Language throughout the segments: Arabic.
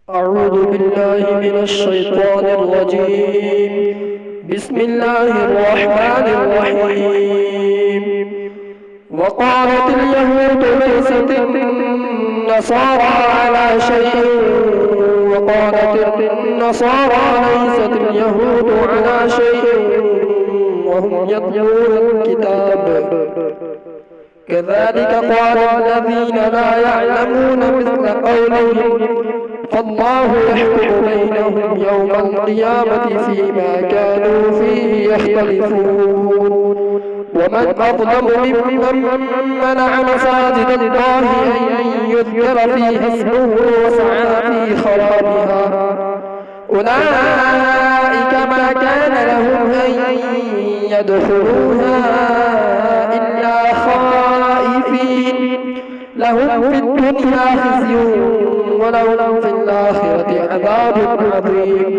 أعوذ بالله من الشيطان الرجيم. بسم الله الرحمن الرحيم. وقالت اليهود ليست النصارى على شيء وقالت النصارى ليست اليهود على شيء وهم يتلون الكتاب كذلك قال الذين لا يعلمون مثل قولهم فالله يحكم بينهم يوم القيامة فيما كانوا فيه يختلفون. ومن أظلم ممن منع مساجد الله أن يذكر فيها اسمه وسعى في خرابها أولئك ما كان لهم أن يدخلوها إلا خائفين لهم في الدنيا خزي ولهم في الآخرة عذاب عظيم.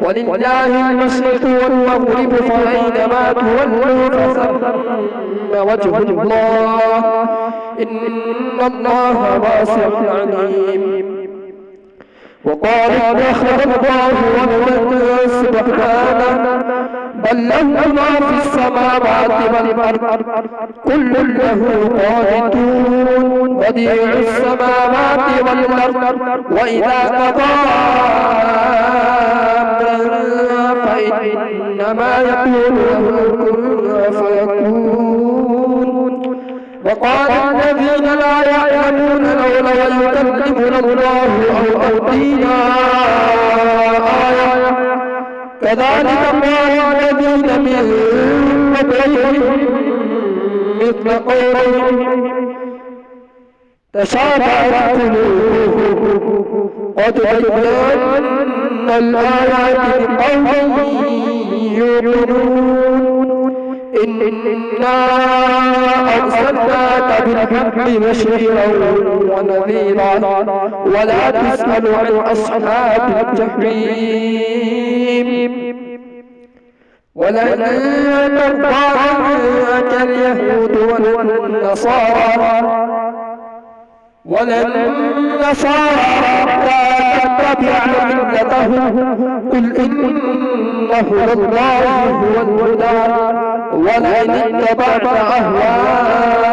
ولله المشرق والمغرب فأينما تولوا فثم وجه الله إن الله واسع عليم. وقال اتخذ الله ولدا سبحانه بل له ما في السماوات والأرض كل له قانتون بديع السماوات والأرض وإذا قضى أمرا فإنما يقول له كن فيكون. وقال الذين لا يعلمون لولا يكلمنا الله أو تأتينا آية كذلك قال الذين من قبلهم مثل قولهم تشابهت قلوبهم قد بينا الآيات لقوم يؤمنون إنا أرسلناك بالحق بشيرا ونذيرا ولا تسأل عن أصحاب الجحيم. ولن ترضى عنك اليهود ولا النصارى حتى تتبع ملتهم قل إن هدى الله هو الهدى ولئن اتبعت أهواءهم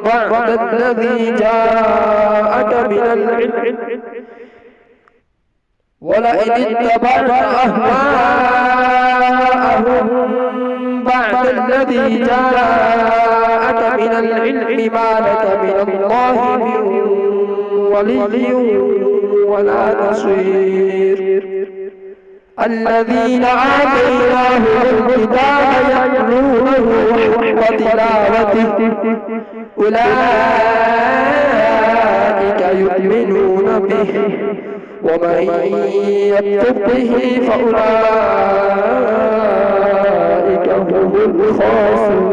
بعد الذي جاءك من العلم ولئن اتبعت أهواءهم بعد الذي جاءك من العلم ما لك من الله من ولي ولا نصير. الذين آتيناهم الكتاب يتلونه حق تلاوته أولئك يؤمنون به ومن يكفر به فأولئك هم الخاسرون.